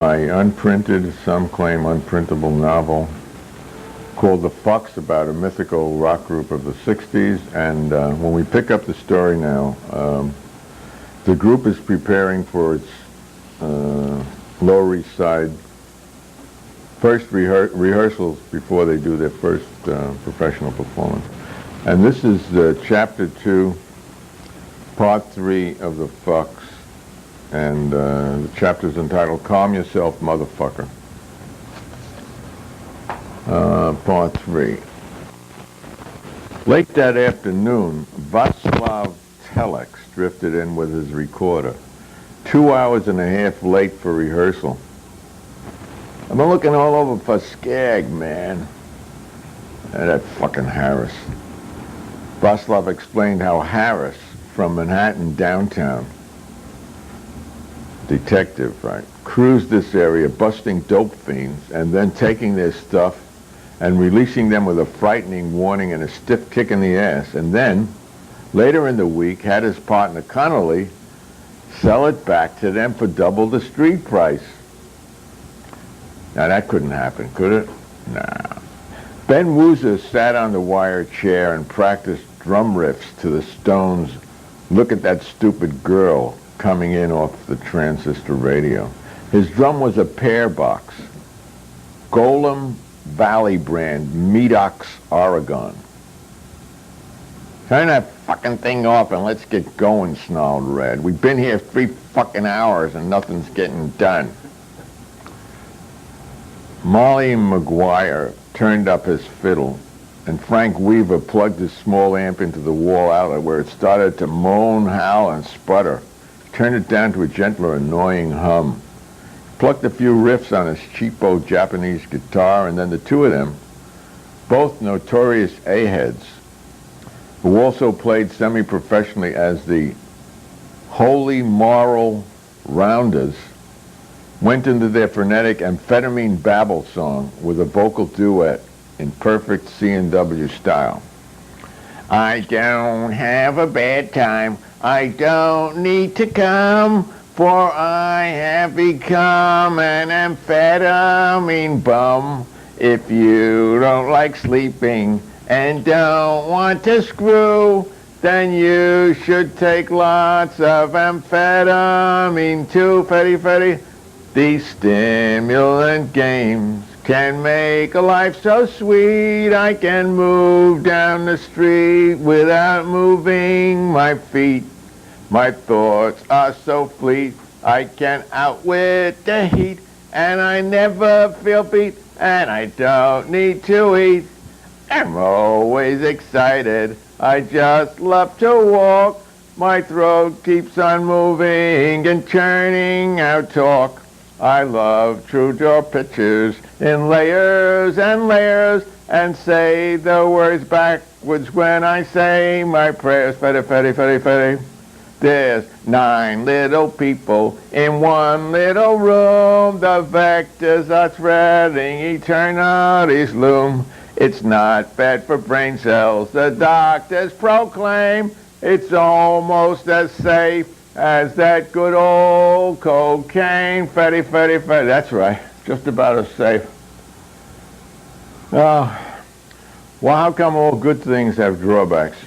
My unprinted, some claim unprintable novel called The Fugs, about a mythical rock group of the 60s. And when we pick up the story now, the group is preparing for its Lower East Side first rehearsals before they do their first professional performance. And this is Chapter 2, Part 3 of The Fugs. And the chapter is entitled Calm Yourself, Motherfucker. Part 3. Late that afternoon, Vaslav Telex drifted in with his recorder. 2 hours and a half late for rehearsal. I've been looking all over for Skag, man. And that fucking Harris. Vaslav explained how Harris, from Manhattan downtown, detective, right, cruised this area, busting dope fiends, and then taking their stuff and releasing them with a frightening warning and a stiff kick in the ass. And then, later in the week, had his partner Connolly sell it back to them for double the street price. Now that couldn't happen, could it? Nah. Ben Woozer sat on the wire chair and practiced drum riffs to the Stones' Look at That Stupid Girl coming in off the transistor radio. His drum was a pear box, Golem Valley brand, Medox, Oregon. Turn that fucking thing off and let's get going, snarled Red. We've been here 3 fucking hours and nothing's getting done. Molly McGuire turned up his fiddle, and Frank Weaver plugged his small amp into the wall outlet where it started to moan, howl, and sputter. Turned it down to a gentler, annoying hum. Plucked a few riffs on his cheapo Japanese guitar, and then the two of them, both notorious A-heads, who also played semi-professionally as the Wholey Moral Rounders, went into their frenetic amphetamine babble song with a vocal duet in perfect C&W style. I don't have a bad time, I don't need to come, for I have become an amphetamine bum. If you don't like sleeping and don't want to screw, then you should take lots of amphetamine too, Fetty. These stimulant games can make a life so sweet. I can move down the street without moving my feet. My thoughts are so fleet, I can outwit the heat, and I never feel beat, and I don't need to eat. I'm always excited, I just love to walk. My throat keeps on moving and churning out talk. I love Trudeau pictures in layers and layers, and say the words backwards when I say my prayers. Fetty. There's 9 little people in one little room. The vectors are threading eternity's loom. It's not bad for brain cells, the doctors proclaim. It's almost as safe as that good old cocaine. Fetty. That's right, just about as safe. Well, how come all good things have drawbacks?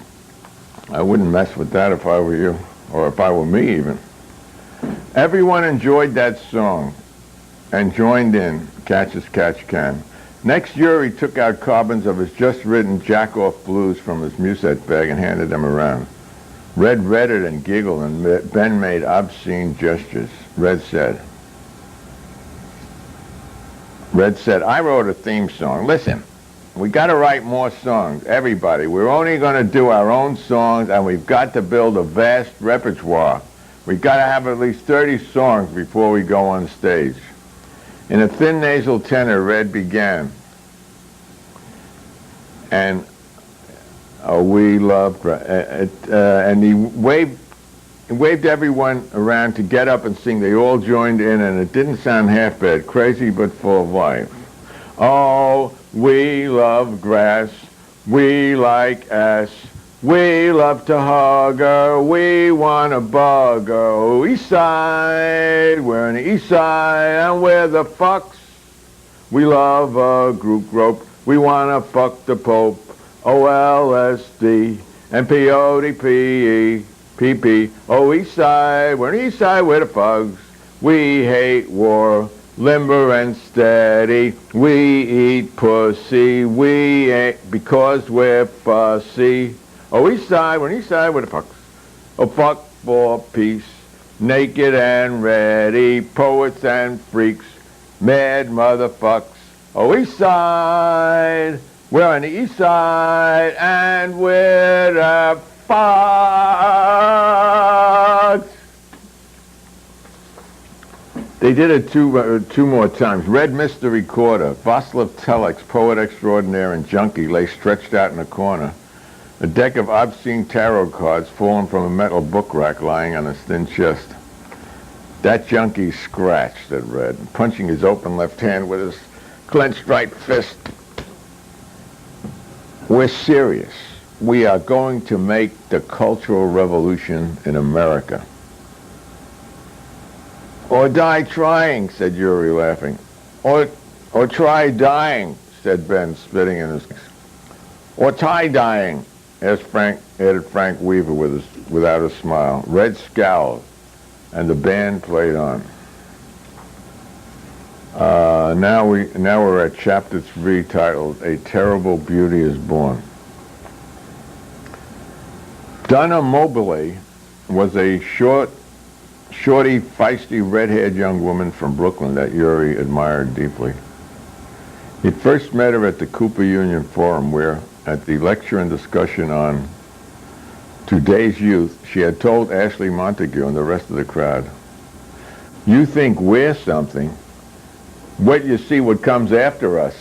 I wouldn't mess with that if I were you, or if I were me even. Everyone enjoyed that song and joined in, catch as catch can. Next year he took out carbons of his just-written jack-off blues from his musette bag and handed them around. Red read it and giggled, and Ben made obscene gestures. Red said, I wrote a theme song. Listen, we got to write more songs, everybody. We're only going to do our own songs, and we've got to build a vast repertoire. We've got to have at least 30 songs before we go on stage. In a thin nasal tenor, Red began, and we love, and he waved everyone around to get up and sing. They all joined in, and it didn't sound half bad. Crazy but full of life. Oh, we love grass, we like ass, We love to hug her, we want to bug her. Oh, East Side, we're on the East Side, and we're the fucks. We love a group rope, we want to fuck the Pope. OLSD and PODPE, PP. Oh, East Side, we're on the East Side, we're the Fugs. We hate war, limber and steady. We eat pussy, we ain't because we're fussy. Oh, East Side, we're on the East Side, we're the Fucks. Oh, fuck for peace, naked and ready, poets and freaks, mad motherfucks. Oh, East Side, we're on the East Side, and we're the Fugs. They did it two more times. Red Mr. Recorder, Vaslav Telex, poet extraordinaire and junkie, lay stretched out in a corner. A deck of obscene tarot cards fallen from a metal book rack lying on his thin chest. That junkie scratched, said Red, punching his open left hand with his clenched right fist. We're serious. We are going to make the Cultural Revolution in America. Or die trying, said Yuri, laughing. Or try dying, said Ben, spitting in his... Or tie-dyeing, added Frank Weaver without a smile. Red scowled, and the band played on. Now we're at chapter 3, titled "A Terrible Beauty is Born." Donna Mobile was a shorty, feisty, red-haired young woman from Brooklyn that Yuri admired deeply. He'd first met her at the Cooper Union Forum, where, at the lecture and discussion on today's youth, she had told Ashley Montague and the rest of the crowd, "You think we're something. Wait you see what comes after us."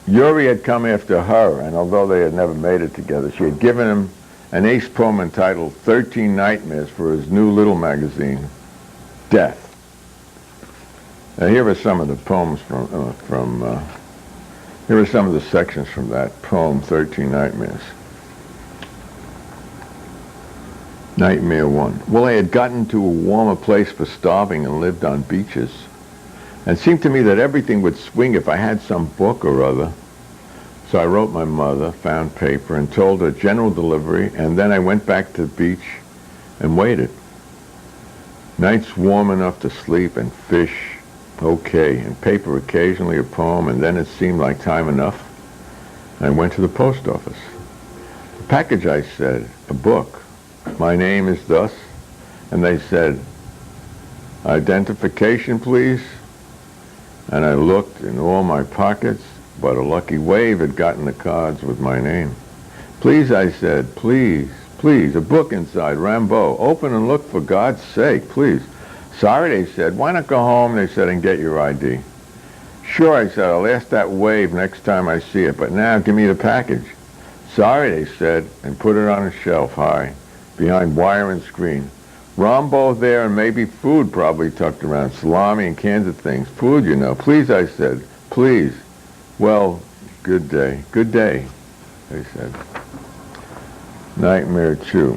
Yuri had come after her, and although they had never made it together, she had given him an ace poem entitled 13 Nightmares for his new little magazine, Death. Now here are some of the poems here are some of the sections from that poem, 13 Nightmares. Nightmare 1. Well, I had gotten to a warmer place for starving and lived on beaches. And it seemed to me that everything would swing if I had some book or other. So I wrote my mother, found paper, and told her general delivery, and then I went back to the beach and waited. Nights warm enough to sleep and fish, okay, and paper occasionally a poem, and then it seemed like time enough. I went to the post office. The package, I said, a book. My name is thus, and they said, identification, please. And I looked in all my pockets, but a lucky wave had gotten the cards with my name. Please, I said, please, please, a book inside, Rambo. Open and look for God's sake, please. Sorry, they said. Why not go home, they said, and get your ID? Sure, I said, I'll ask that wave next time I see it, but now give me the package. Sorry, they said, and put it on a shelf high, behind wire and screen. Rambo there and maybe food probably tucked around, salami and cans of things. Food, you know. Please, I said, please. Well, good day, they said. Nightmare 2.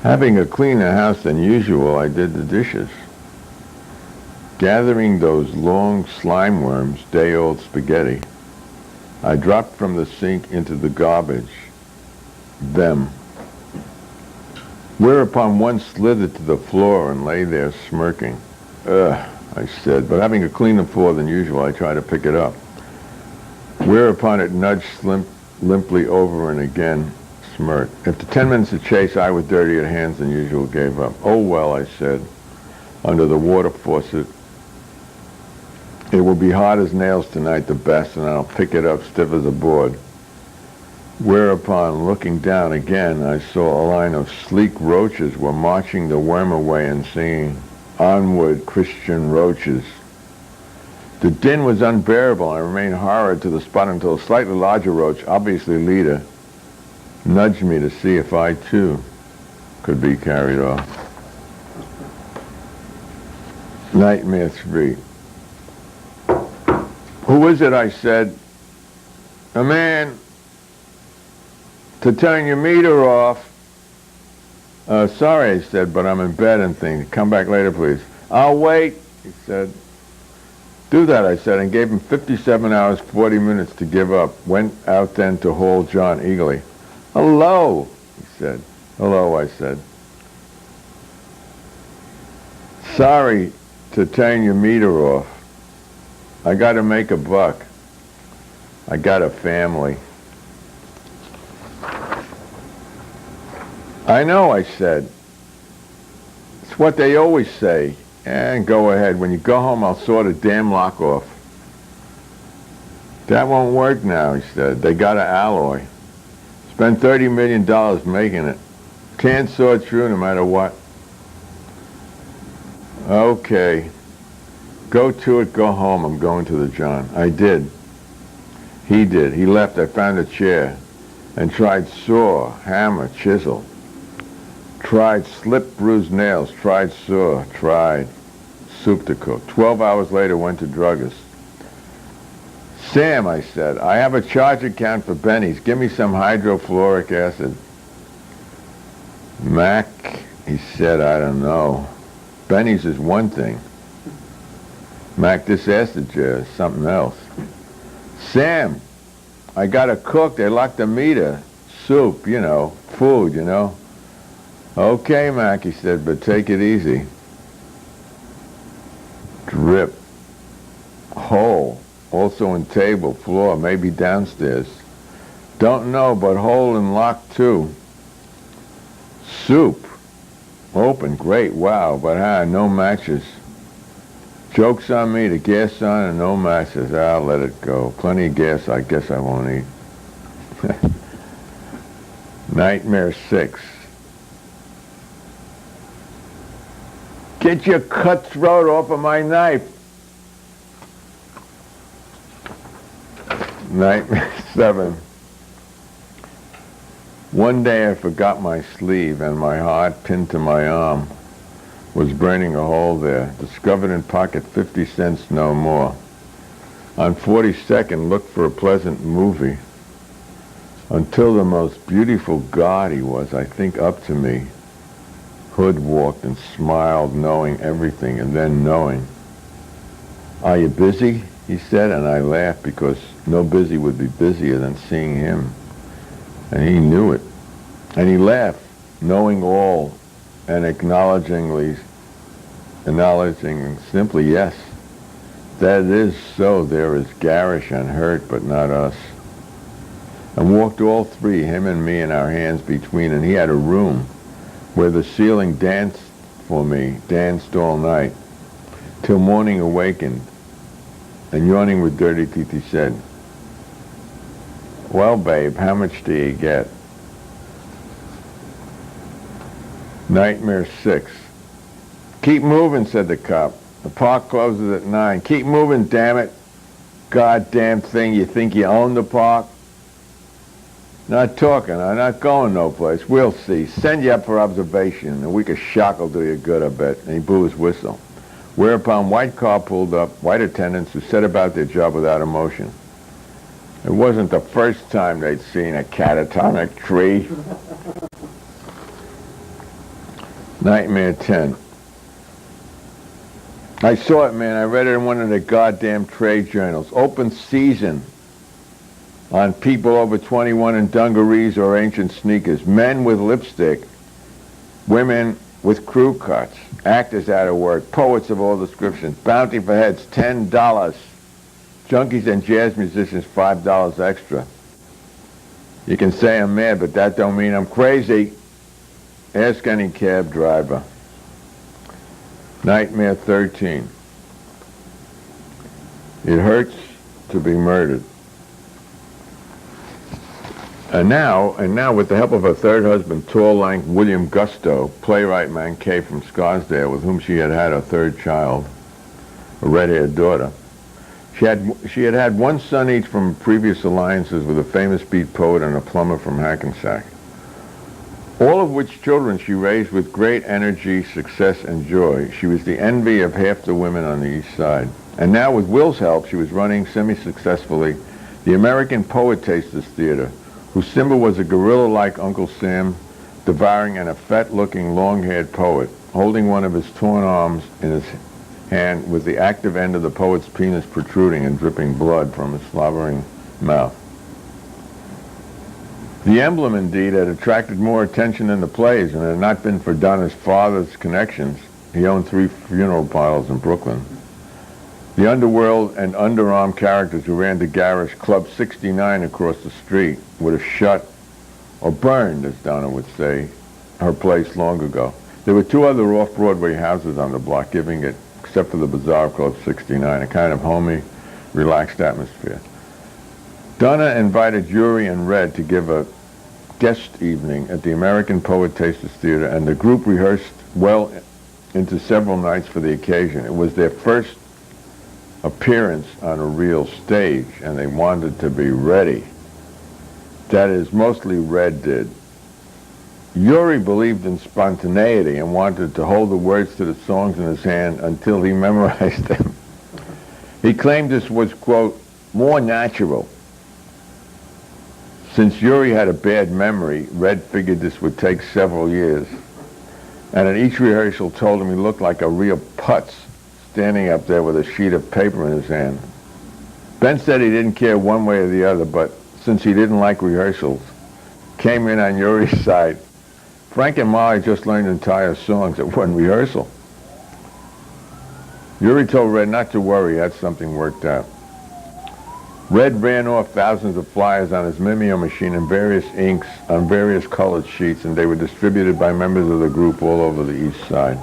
Having a cleaner house than usual, I did the dishes. Gathering those long slime worms, day-old spaghetti, I dropped from the sink into the garbage, them. Whereupon one slithered to the floor and lay there smirking. Ugh, I said, but having a cleaner floor than usual, I tried to pick it up. Whereupon it nudged limply over and again smirked. After 10 minutes of chase, I, with dirtier hands than usual, gave up. Oh, well, I said, under the water faucet, it will be hard as nails tonight, the best, and I'll pick it up stiff as a board. Whereupon, looking down again, I saw a line of sleek roaches were marching the worm away and singing, "Onward, Christian roaches." The din was unbearable. I remained horrid to the spot until a slightly larger roach, obviously leader, nudged me to see if I, too, could be carried off. Nightmare 3. Who is it, I said. a man to turn your meter off. Sorry, I said, but I'm in bed and things. Come back later, please. I'll wait, he said. Do that, I said, and gave him 57 hours, 40 minutes to give up. Went out then to haul John eagerly. Hello, he said. Hello, I said. Sorry to turn your meter off. I got to make a buck. I got a family. I know, I said. It's what they always say. And go ahead. When you go home, I'll saw the damn lock off. That won't work now, he said. They got an alloy. Spent $30 million making it. Can't saw it through no matter what. Okay. Go to it, go home. I'm going to the John. I did. He did. He left. I found a chair and tried saw, hammer, chisel. Tried slip, bruised nails. Tried saw. Tried soup to cook. 12 hours later, went to druggist. Sam, I said, I have a charge account for Benny's. Give me some hydrofluoric acid. Mac, he said, I don't know. Benny's is one thing. Mac, this acid jar is something else. Sam, I got a cook. They locked the meter. Soup, you know, food, you know. Okay, Mac, he said, but take it easy. Drip. Hole. Also in table, floor, maybe downstairs. Don't know, but hole and lock too. Soup. Open, great, wow, but no matches. Joke's on me, the gas on and no matches. I'll let it go. Plenty of gas, I guess I won't eat. Nightmare 6. Get your cutthroat off of my knife. Nightmare 7. One day I forgot my sleeve and my heart pinned to my arm was burning a hole there. Discovered in pocket 50 cents, no more. On 42nd, looked for a pleasant movie. Until the most beautiful god he was, I think, up to me. Hood walked and smiled, knowing everything, and then knowing. Are you busy? He said, and I laughed because no busy would be busier than seeing him. And he knew it. And he laughed, knowing all, and acknowledging simply, yes, that is so. There is garish and hurt, but not us. And walked all three, him and me, and our hands between, and he had a room where the ceiling danced for me, danced all night, till morning awakened. And yawning with dirty teeth, he said, well, babe, how much do you get? Nightmare 6. Keep moving, said the cop. The park closes at 9. Keep moving, damn it. Goddamn thing, you think you own the park? Not talking, I'm not going no place. We'll see. Send you up for observation. A week of shock will do you good, I bet. And he blew his whistle. Whereupon white car pulled up, white attendants who set about their job without emotion. It wasn't the first time they'd seen a catatonic tree. Nightmare 10. I saw it, man. I read it in one of the goddamn trade journals. Open season on people over 21 in dungarees or ancient sneakers. Men with lipstick. Women with crew cuts. Actors out of work. Poets of all descriptions. Bounty for heads, $10. Junkies and jazz musicians, $5 extra. You can say I'm mad, but that don't mean I'm crazy. Ask any cab driver. Nightmare 13. It hurts to be murdered. And now, with the help of her third husband, tall, lank William Gusto, playwright Mankay from Scarsdale, with whom she had had her third child, a red-haired daughter. She had had one son each from previous alliances with a famous beat poet and a plumber from Hackensack. All of which children she raised with great energy, success, and joy. She was the envy of half the women on the East Side. And now, with Will's help, she was running semi-successfully The American Poetasters Theater, whose symbol was a gorilla-like Uncle Sam devouring an effete-looking long-haired poet, holding one of his torn arms in his hand with the active end of the poet's penis protruding and dripping blood from his slobbering mouth. The emblem, indeed, had attracted more attention than the plays, and had it not been for Donna's father's connections, he owned 3 funeral parlors in Brooklyn. The underworld and underarm characters who ran the garish Club 69 across the street would have shut, or burned, as Donna would say, her place long ago. There were 2 other off-Broadway houses on the block, giving it, except for the bizarre Club 69, a kind of homey, relaxed atmosphere. Donna invited Yuri and Red to give a guest evening at the American Poetasters Theater, and the group rehearsed well into several nights for the occasion. It was their first appearance on a real stage, and they wanted to be ready. That is, mostly Red did. Yuri believed in spontaneity and wanted to hold the words to the songs in his hand until he memorized them. He claimed this was, quote, more natural. Since Yuri had a bad memory, Red figured this would take several years, and at each rehearsal told him he looked like a real putz standing up there with a sheet of paper in his hand. Ben said he didn't care one way or the other, but since he didn't like rehearsals, came in on Yuri's side. Frank and Molly just learned entire songs at one rehearsal. Yuri told Red not to worry, he had something worked out. Red ran off thousands of flyers on his Mimeo machine in various inks on various colored sheets, and they were distributed by members of the group all over the East Side.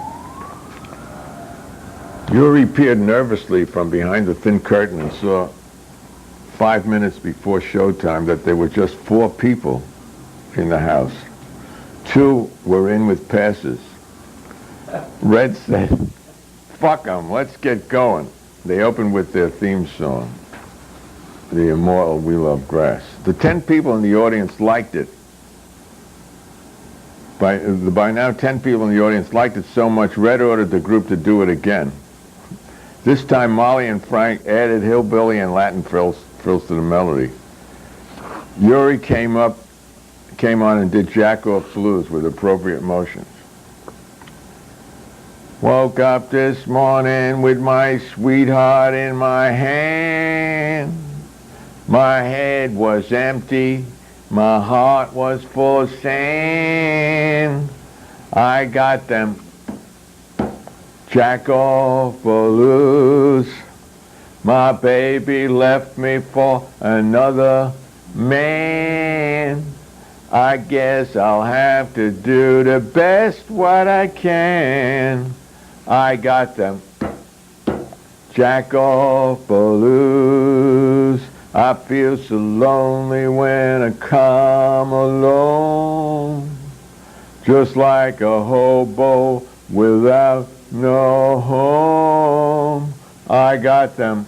Yuri peered nervously from behind the thin curtain and saw 5 minutes before showtime that there were just 4 people in the house. 2 were in with passes. Red said, "Fuck 'em, let's get going." They opened with their theme song, the immortal We Love Grass. The 10 people in the audience liked it. By now 10 people in the audience liked it so much, Red ordered the group to do it again. This time Molly and Frank added hillbilly and Latin frills to the melody. Yuri came on and did jack-off blues with appropriate motions. Woke up this morning with my sweetheart in my hand. My head was empty, my heart was full of sand. I got them jack-off blues. My baby left me for another man. I guess I'll have to do the best what I can. I got them jack-off blues. I feel so lonely when I come alone, just like a hobo without no home. I got them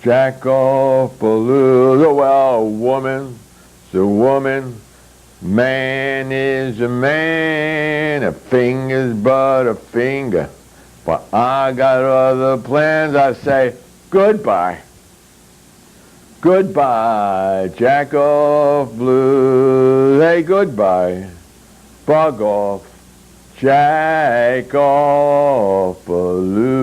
jack-off blues. Oh, well, a woman's a woman, man is a man, a finger's but a finger. But I got other plans. I say goodbye. Goodbye, jack-off blues. Hey, goodbye, bug off, jack-off blues.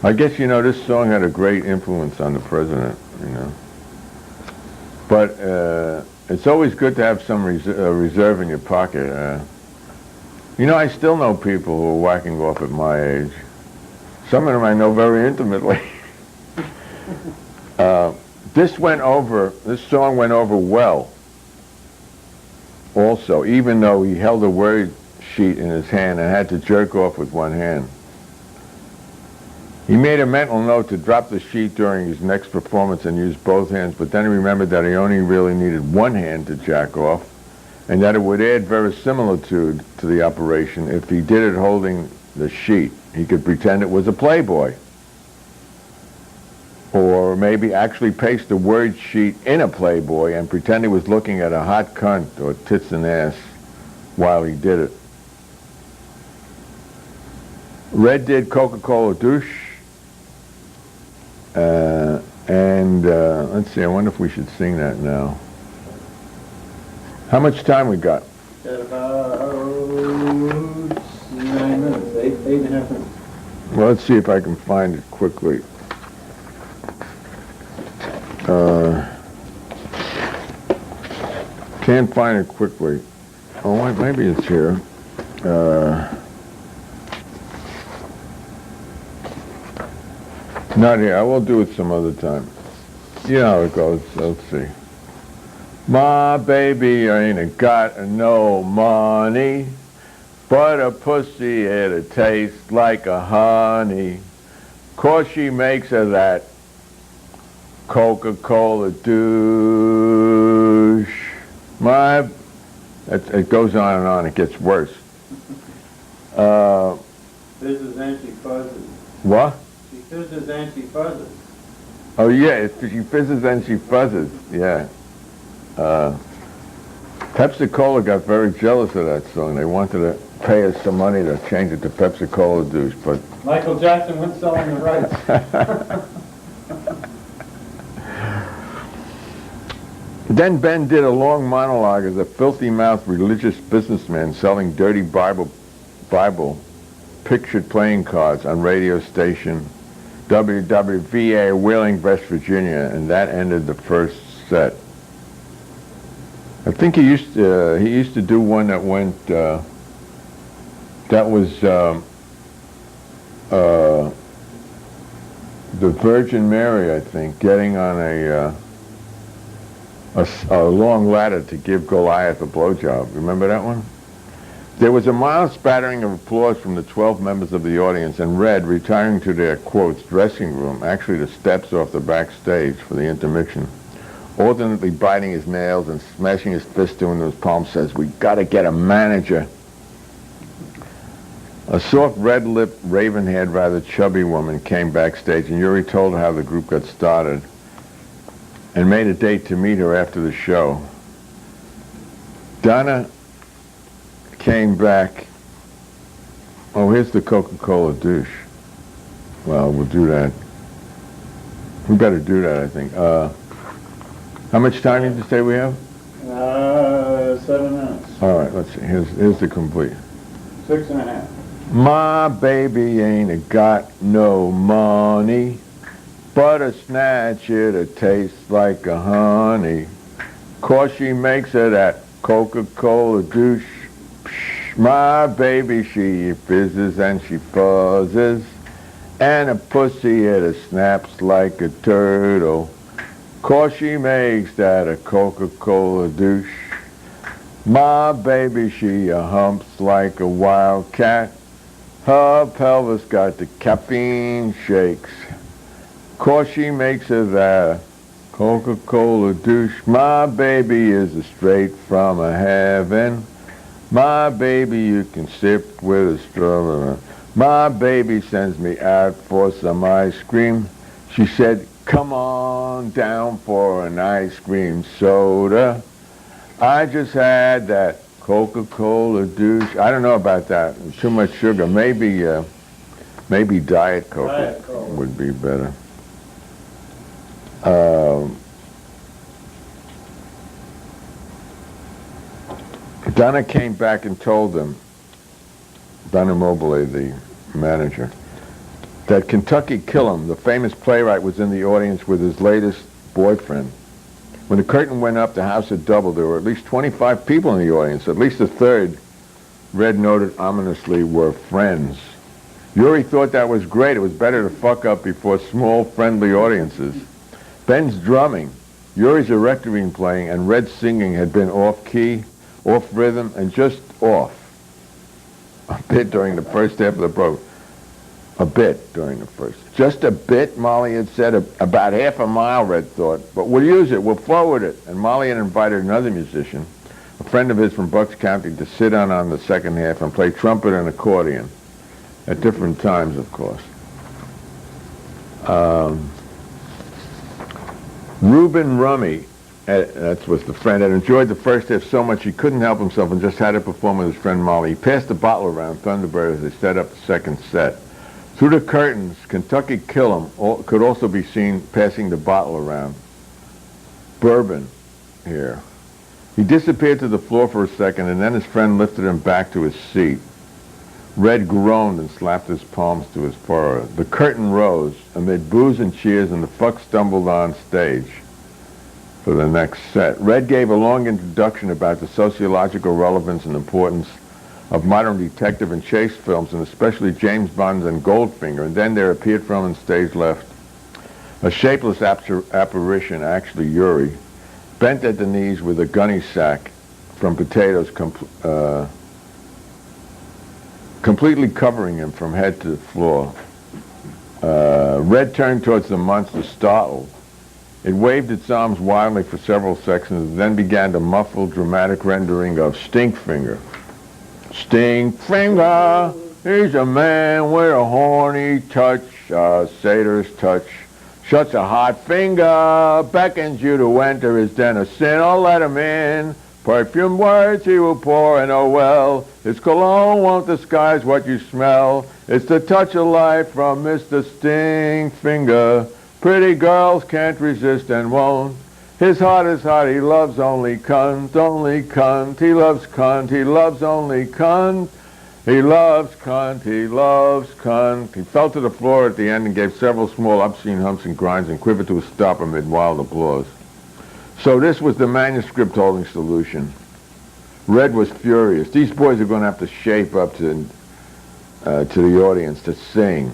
I guess, this song had a great influence on the president, But it's always good to have some reserve in your pocket. I still know people who are whacking off at my age. Some of them I know very intimately. This song went over well also, even though he held a word sheet in his hand and had to jerk off with one hand. He made a mental note to drop the sheet during his next performance and use both hands, but then he remembered that he only really needed one hand to jack off, and that it would add verisimilitude to the operation if he did it holding the sheet. He could pretend it was a Playboy, or maybe actually paste the word sheet in a Playboy and pretend he was looking at a hot cunt or tits and ass while he did it. Red did Coca-Cola douche. Let's see, I wonder if we should sing that now. How much time we got? Got about 9 minutes, 8.5 minutes. Well, let's see if I can find it quickly. Can't find it quickly. Oh, wait, maybe it's here. Not here. I will do it some other time. You know how it goes. Let's see. My baby ain't got no money, but a pussy it'll taste like a honey. 'Cause she makes her that Coca-Cola douche. It goes on and on. It gets worse. Fizzes and she fuzzes. What? She fizzes and she fuzzes. Oh yeah, she fizzes and she fuzzes. Yeah. Pepsi-Cola got very jealous of that song. They wanted to pay us some money to change it to Pepsi-Cola douche, but Michael Jackson went selling the rights. Then Ben did a long monologue as a filthy-mouthed religious businessman selling dirty Bible pictured playing cards on radio station WWVA Wheeling, West Virginia, and that ended the first set. I think he used to do one that went that was the Virgin Mary, I think, getting on a long ladder to give Goliath a blowjob. Remember that one? There was a mild spattering of applause from the 12 members of the audience, and Red, retiring to their, quotes, dressing room, actually the steps off the backstage for the intermission, alternately biting his nails and smashing his fist into his palm, says, "We gotta get a manager." A soft, red-lipped, raven-haired, rather chubby woman came backstage, and Yuri told her how the group got started and made a date to meet her after the show. Donna came back. Oh, here's the Coca-Cola douche. Well, we'll do that. We better do that, I think. How much time did you say we have? 7 minutes. All right, let's see. Here's the complete. 6.5. My baby ain't got no money, but a snatch it'll taste like a honey. 'Cause she makes her that Coca-Cola douche. My baby, she fizzes and she fuzzes, and a pussy it snaps like a turtle. 'Cause she makes that a Coca-Cola douche. My baby, she humps like a wildcat. Her pelvis got the caffeine shakes. 'Cause she makes her that Coca-Cola douche. My baby is a straight from a heaven. My baby you can sip with a straw. My baby sends me out for some ice cream. She said, "Come on down for an ice cream soda. I just had that Coca-Cola douche." I don't know about that. Too much sugar. Maybe Diet Coke would be better. Donna came back and told them, Donna Mobile, the manager, that Kentucky Killam, the famous playwright, was in the audience with his latest boyfriend. When the curtain went up, the house had doubled. There were at least 25 people in the audience. At least a third, Red noted ominously, were friends. Yuri thought that was great. It was better to fuck up before small, friendly audiences. Ben's drumming, Yuri's erectorine playing, and Red's singing had been off-key, off-rhythm, and just off a bit during the first half of the program. A bit during the first. Just a bit, Molly had said. About half a mile, Red thought. But we'll use it. We'll forward it. And Molly had invited another musician, a friend of his from Bucks County, to sit on the second half and play trumpet and accordion at different times, of course. Reuben Rummy That was the friend, had enjoyed the first half so much he couldn't help himself and just had to perform with his friend Molly. He passed the bottle around Thunderbird as they set up the second set. Through the curtains, Kentucky Kill'em could also be seen passing the bottle around. Bourbon here. He disappeared to the floor for a second, and then his friend lifted him back to his seat. Red groaned and slapped his palms to his forehead. The curtain rose amid boos and cheers, and the Fugs stumbled on stage for the next set. Red gave a long introduction about the sociological relevance and importance of modern detective and chase films, and especially James Bond's and Goldfinger, and then there appeared from on stage left a shapeless apparition, actually Yuri, bent at the knees with a gunny sack from potatoes completely covering him from head to the floor. Red turned towards the monster, startled. It waved its arms wildly for several seconds, and then began the muffled, dramatic rendering of Stinkfinger. Stinkfinger, he's a man with a horny touch, a satyr's touch. Shuts a hot finger, beckons you to enter his den of sin. Oh, let him in. Perfumed words he will pour, and oh well, his cologne won't disguise what you smell. It's the touch of life from Mr. Stinkfinger. Pretty girls can't resist and won't. His heart is hot, he loves only cunt, only cunt. He loves cunt, he loves only cunt. He loves cunt, he loves cunt. He fell to the floor at the end and gave several small obscene humps and grinds and quivered to a stop amid wild applause. So this was the manuscript holding solution. Red was furious. These boys are going to have to shape up to the audience to sing.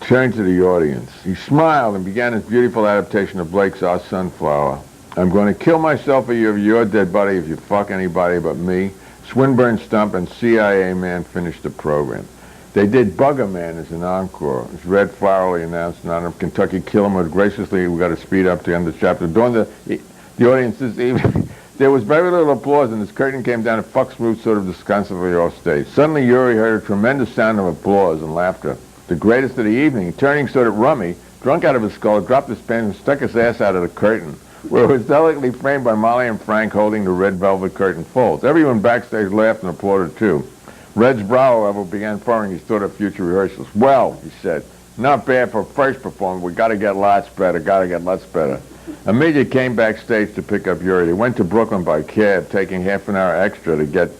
Turned to the audience. He smiled and began his beautiful adaptation of Blake's Our Sunflower. I'm going to kill myself for your dead body if you fuck anybody but me. Swinburne Stump and CIA Man finished the program. They did Bugger Man as an encore. As Red flowerly announced in honor of Kentucky Kill'em, graciously we got to speed up to end the chapter. During the audience this evening, there was very little applause, and as curtain came down, and Fuchs moved sort of disgustedly off stage. Suddenly Yuri heard a tremendous sound of applause and laughter. The greatest of the evening. Turning sort of rummy, drunk out of his skull, dropped his pen and stuck his ass out of the curtain, where it was delicately framed by Molly and Frank holding the red velvet curtain folds. Everyone backstage laughed and applauded too. Red's brow, however, began furrowing his thought of future rehearsals. Well, he said, not bad for a first performance. We got to get lots better, Amelia came backstage to pick up Yuri. They went to Brooklyn by cab, taking half an hour extra to get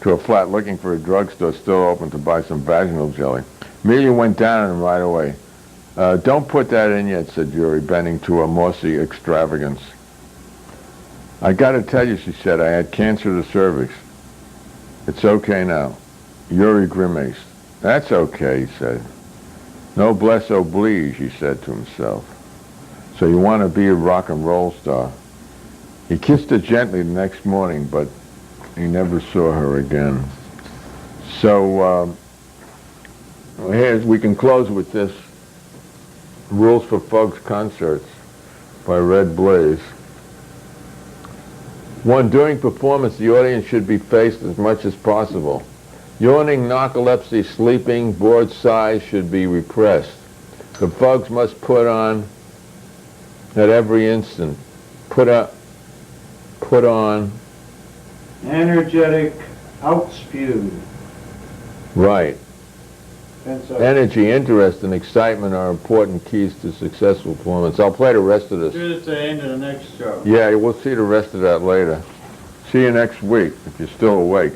to a flat looking for a drugstore still open to buy some vaginal jelly. Amelia went down on him right away. Don't put that in yet, said Yuri, bending to a mossy extravagance. I got to tell you, she said, I had cancer of the cervix. It's okay now. Yuri grimaced. That's okay, he said. Noblesse oblige, he said to himself. So you want to be a rock and roll star. He kissed her gently the next morning, but he never saw her again. So we can close with this. Rules for Fugs Concerts by Red Blaze. 1. During performance, the audience should be faced as much as possible. Yawning, narcolepsy, sleeping, bored sighs should be repressed. The Fugs must put on at every instant. Put on. Energetic, outspewed. Right. And so, Energy, interest, and excitement are important keys to successful performance. I'll play the rest of this. do this at the end of the next show. Yeah, we'll see the rest of that later. See you next week, if you're still awake.